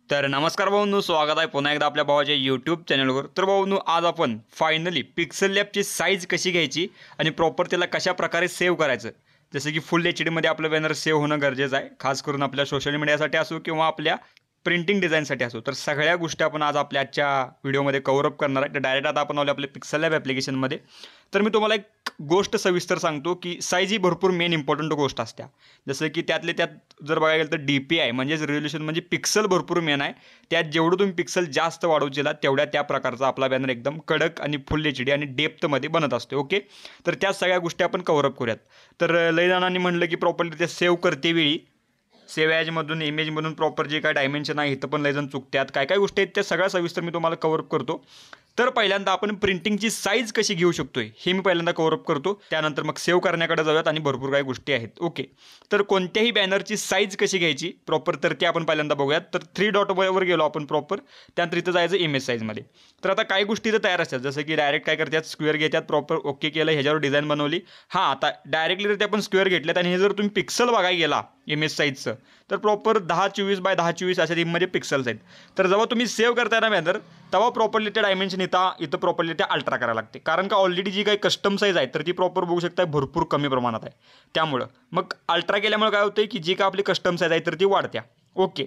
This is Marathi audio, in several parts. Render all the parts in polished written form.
तर नमस्कार भाऊंनो, स्वागत आहे पुन्हा एकदा आपल्या भावाच्या यूट्यूब चॅनलवर। तर भाऊंनो, आज आपण फायनली पिक्सल लॅबची साईज कशी घ्यायची आणि प्रॉपर त्याला कशा प्रकारे सेव्ह करायचं, जसं की फुल HD मध्ये आपलं बॅनर सेव्ह होणं गरजेचं आहे, खास करून आपल्या सोशल मीडियासाठी असो किंवा आपल्या प्रिंटिंग डिझाईनसाठी असो। तर सगळ्या गोष्टी आपण आज आपल्या आजच्या व्हिडिओमध्ये कव्हर अप करणार आहे। तर डायरेक्ट आता आपण आलो आपल्या पिक्सल लॅब ॲप्लिकेशनमध्ये। तर मी तुम्हाला एक गोष्ट सविस्तर सांगतो की साईज ही भरपूर मेन इम्पॉर्टंट गोष्ट असते, जसं की त्यातले त्यात जर बघायला गेलं तर DPI म्हणजेच रिझोल्यूशन म्हणजे पिक्सल भरपूर मेन आहे। त्यात जेवढं तुम्ही पिक्सल जास्त वाढवशीला तेवढ्या त्या प्रकारचा आपला बॅनर एकदम कडक आणि फुल HD आणि डेप्थमध्ये बनत असतो। ओके, तर त्या सगळ्या गोष्टी आपण कव्हर अप करूयात। तर लय जणांनी म्हटलं की प्रॉपरली ते सेव्ह करते वेळी सेव्ह ॲजमधून इमेजमधून प्रॉपर जे काय डायमेन्शन आहे इथं पण लय जण चुकतात, काय काय गोष्टी आहेत त्या सगळ्या सविस्तर मी तुम्हाला कव्हर अप करतो। तर पहिल्यांदा आपण प्रिंटिंगची साईज कशी घेऊ शकतोय हे मी पहिल्यांदा कव्हर अप करतो, त्यानंतर मग सेव्ह करण्याकडे जाऊयात आणि भरपूर काही गोष्टी आहेत। ओके, तर कोणत्याही बॅनरची साईज कशी घ्यायची प्रॉपर तर ते आपण पहिल्यांदा बघूयात। तर 3 डॉटवर गेलो आपण प्रॉपर, त्यानंतर इथं जायचं इमेज साईजमध्ये। तर आता काही गोष्टी इथं तयार असतात, जसं की डायरेक्ट काय करतात स्क्वेअर घेतात, प्रॉपर ओके केलं, ह्याच्यावर डिझाईन बनवली। हां, आता डायरेक्टली जर ते आपण स्क्वेअर घेतल्यात आणि हे जर तुम्ही पिक्सल बघायला गेला इमेज साईजचं तर प्रॉपर 1024 बाय 1024 अशा टीममध्ये पिक्सल्स आहेत। तर जेव्हा तुम्ही सेव्ह करताय ना बॅनर तेव्हा प्रॉपरली ते डायमेन्शन इथं प्रॉपरली ते अल्ट्रा करायला लागते, कारण का ऑलरेडी जी काही कस्टम साईज आहे तर ती प्रॉपर बघू शकता भरपूर कमी प्रमाणात आहे। त्यामुळं मग अल्ट्रा केल्यामुळे काय होतं की जी काय आपली कस्टम साईज आहे तर ती वाढत्या। ओके,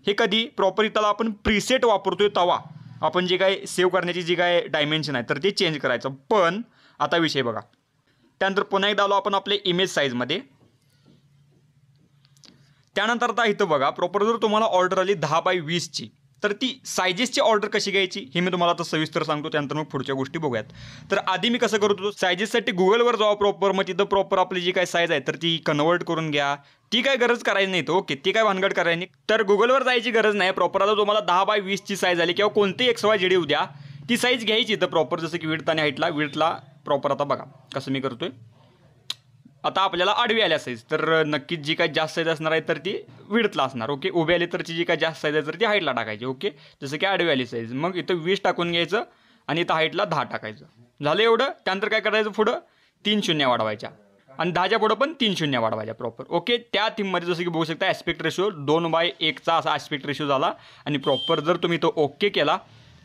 हे कधी प्रॉपर त्याला आपण प्रीसेट वापरतोय तेव्हा आपण जे काय सेव्ह करण्याची जी काय डायमेन्शन आहे तर ते चेंज करायचं। पण आता विषय बघा, त्यानंतर पुन्हा एकदा आलो आपण आपल्या इमेज साईजमध्ये। त्यानंतर आता इथं बघा प्रॉपर जर तुम्हाला ऑर्डर आली 10x20ची तर ती सायजेसची ऑर्डर कशी घ्यायची हे मी तुम्हाला आता सविस्तर सांगतो, त्यानंतर मग पुढच्या गोष्टी बघूयात। तर आधी मी कसं करतो, सायजेससाठी गुगलवर जावा प्रॉपर, मग तिथं प्रॉपर आपली जी काय साईज आहे तर ती कन्वर्ट करून घ्या। ती काय गरज करायची नाही, ओके ती काय भानगड करायची नाही, तर गुगलवर जायची गरज नाही। प्रॉपर आता तुम्हाला 10x20ची साईज आली किंवा कोणती XYZ येऊ द्या, ती साईज घ्यायची इथं प्रॉपर, जसं की विड्थ आणि हाईटला प्रॉपर। आता बघा कसं मी करतोय, आता आपल्याला आडवी आल्या साईज तर नक्कीच जी काही जास्त साईज असणार आहे तर ती विड्थला असणार। ओके, उभी आली तरची जी काही जास्त साईज आहे तर ती हाईटला टाकायची। ओके, जसं की आडवी आली साईज मग इथं 20 टाकून घ्यायचं आणि इथं हाईटला 10 टाकायचं, झालं एवढं। त्यानंतर काय करायचं, पुढं 3 शून्य वाढवायच्या आणि 10च्या पुढं पण 3 शून्य वाढवायच्या प्रॉपर। ओके, त्या थीममध्ये जसं की बघू शकता ॲस्पेक्ट रेशो 2:1चा असा ॲस्पेक्ट रेशो झाला आणि प्रॉपर जर तुम्ही तो ओके केला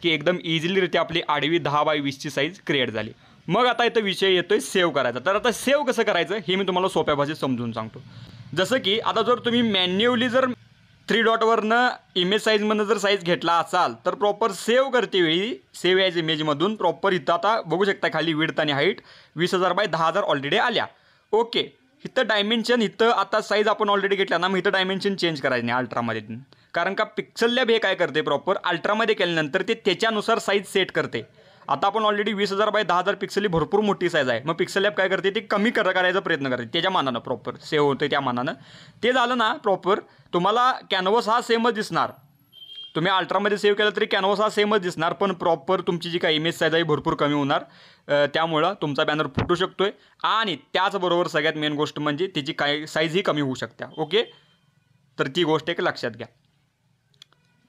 की एकदम इझिलीरित्या आपली आडवी 10x20ची साईज क्रिएट झाली। मग आता इथं विषय येतोय सेव्ह करायचा। तर आता सेव्ह कसं करायचं हे मी तुम्हाला सोप्या भाषेत समजून सांगतो। जसं की आता जर तुम्ही मॅन्युअली जर 3 डॉटवरनं इमेज साईजमधनं जर साईज घेतला असाल तर प्रॉपर सेव्ह करते वेळी सेव्ह ॲज इमेजमधून प्रॉपर इथं आता बघू शकता खाली विड्थ आणि हाईट 20,000 बाय 10,000 ऑलरेडी आल्या। ओके, इथं डायमेन्शन इथं आता साईज आपण ऑलरेडी घेतला ना, मग इथं डायमेन्शन चेंज करायचं नाही अल्ट्रामध्ये, कारण का पिक्सल लॅब हे काय करते प्रॉपर अल्ट्रामध्ये केल्यानंतर ते त्याच्यानुसार साईज सेट करते। आता आपण ऑलरेडी 20,000 बाय 10,000 पिक्सली भरपूर मोठी साईज आहे, मग पिक्सल लॅब काय करते ते कमी करायचा प्रयत्न करते त्याच्या मानानं, प्रॉपर सेव्ह होते त्या मानानं। ते झालं ना प्रॉपर तुम्हाला कॅनव्हास हा सेमच दिसणार, तुम्ही अल्ट्रामध्ये सेव्ह केलं तरी कॅनव्हास हा सेमच दिसणार, पण प्रॉपर तुमची जी काही इमेज साईज आहे भरपूर कमी होणार, त्यामुळं तुमचा बॅनर फुटू शकतोय आणि त्याचबरोबर सगळ्यात मेन गोष्ट म्हणजे त्याची काय साईज ही कमी होऊ शकते। ओके, तर ती गोष्ट एक लक्षात घ्या।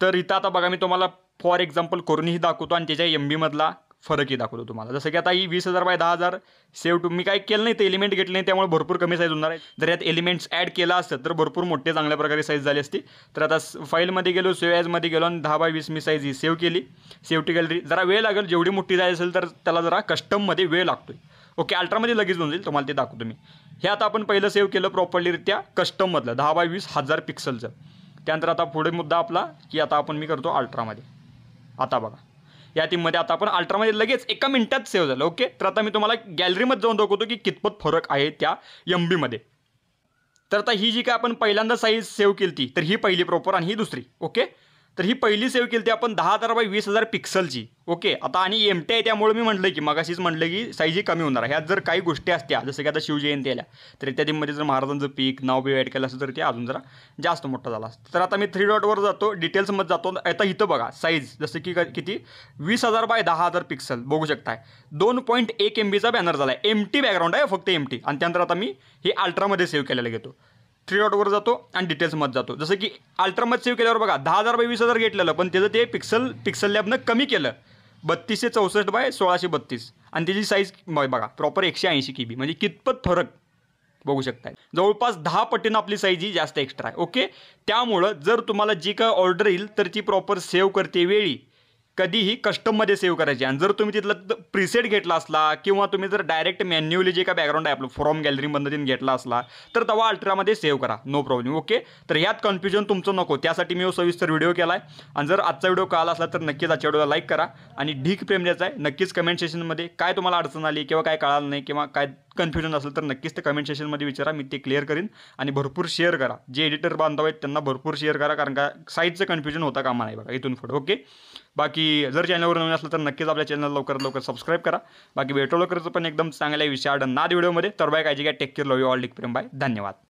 तर इथं आता बघा मी तुम्हाला फॉर एक्झाम्पल करूनही दाखवतो आणि त्याच्या MB मधला फरकही दाखवतो तुम्हाला। जसं की आता ही 20,000 बाय 10,000 सेव्ह तुम्ही काय केलं नाही, ते एलिमेंट घेतले नाही त्यामुळे भरपूर कमी साईज होणार आहे। जर यात एलिमेंट्स ॲड केला असतं तर भरपूर मोठे चांगल्या प्रकारे साईज झाली असती। तर आता फाईलमध्ये गेलो, सेव्ह ॲजमध्ये गेलो आणि 10x20 मी साईज ही सेव्ह केली, सेव्ह टू गॅलरी। जरा वेळ लागेल, जेवढी मोठी साईज असेल तर त्याला जरा कस्टममध्ये वेळ लागतोय। ओके, अल्ट्रामध्ये लगेच होऊन जाईल, तुम्हाला ते दाखवतो मी। हे आता आपण पहिलं सेव्ह केलं प्रॉपरलीरित्या कस्टममधलं 10x20,000 पिक्सलचं। त्यानंतर आता पुढे मुद्दा आपला की आता आपण मी करतो अल्ट्रामध्ये। आता बघा या टीममध्ये आता आपण अल्ट्रामध्ये लगेच एका मिनिटात सेव्ह झालं। ओके, तर आता मी तुम्हाला गॅलरीमध्ये जाऊन दाखवतो की कितपत फरक आहे त्या MB मध्ये। तर आता ही जी काय आपण पहिल्यांदा साईज सेव्ह केली ती तर ही पहिली प्रॉपर आणि ही दुसरी। ओके, तर ही पहिली सेव्ह केली ती आपण 10,000 बाय 20,000 पिक्सलची। ओके, आता आणि MT आहे त्यामुळे मी म्हटलं की मगाशीच म्हटलं की साईज ही कमी होणार आहे। ह्यात जर काही गोष्टी असत्या जसं की आता शिवजयंती आल्या तर त्या टीममध्ये जर महाराजांचं पीक नाव बी ॲड केलं असतं तर ते अजून जरा जास्त मोठं झालं असतं। तर आता मी 3 डॉटवर जातो, डिटेल्समध्ये जातो। आता इथं बघा साईज जसं की किती 20,000 बाय 10,000 पिक्सल बघू शकताय, 2.1 MBचा बॅनर झाला आहे। MT बॅकग्राऊंड आहे फक्त MT, आणि त्यानंतर आता मी हे अल्ट्रामध्ये सेव्ह केलेलं घेतो, 3 डॉटवर जातो आणि डिटेल्समध्ये जातो। जसं की अल्ट्रामध्ये सेव्ह केल्यावर बघा 10,000 बाय 20,000 घेतलेलं, पण त्याचं ते पिक्सल लॅबनं कमी केलं 3264 बाय 1632 आणि त्याची साईज बघा प्रॉपर 180 KB, म्हणजे कितपत फरक बघू शकताय जवळपास 10 पटीनं आपली साईज ही जास्त एक्स्ट्रा आहे. ओके, त्यामुळं जर तुम्हाला जी काय ऑर्डर येईल तर ती प्रॉपर सेव्ह करते वेळी कधीही कस्टममध्ये सेव्ह करायची. आणि जर तुम्ही तिथला प्रिसेट घेतला असला किंवा तुम्ही जर डायरेक्ट मॅन्युअली जे काय बॅकग्राऊंड आहे आपलं फ्रॉम गॅलरीमधून घेतला असला तर तेव्हा अल्ट्रामध्ये सेव्ह करा, नो प्रॉब्लेम. ओके, तर यात कन्फ्युजन तुमचं नको, त्यासाठी मी सविस्तर व्हिडिओ केला आहे. आणि जर आजचा व्हिडिओ कळाला असला तर नक्कीच आजच्या व्हिडिओला लाईक करा आणि ढीक प्रेम द्यायचा आहे. नक्कीच कमेंट सेशनमध्ये काय तुम्हाला अडचण आली किंवा काय कळालं नाही किंवा काय कन्फ्युजन असेल तर नक्कीच ते कमेंट सेशनमध्ये विचारा, मी ते क्लिअर करीन. आणि भरपूर शेअर करा, जे एडिटर बांधव आहेत त्यांना भरपूर शेअर करा, कारण का साईजचं कन्फ्युजन होता कामा नाही बघा इथून पुढे. ओके, बाकी जर चॅनलवर नवीन असलं तर नक्कीच आपल्या चॅनल लवकरात लवकर सबस्क्राईब करा. बाकी भेटलो लवकरच पण एकदम चांगल्या विषयाड नाद व्हिडिओमध्ये. तर बाय, काळजी घ्या, take care, love you all, take प्रेम, बाय, धन्यवाद.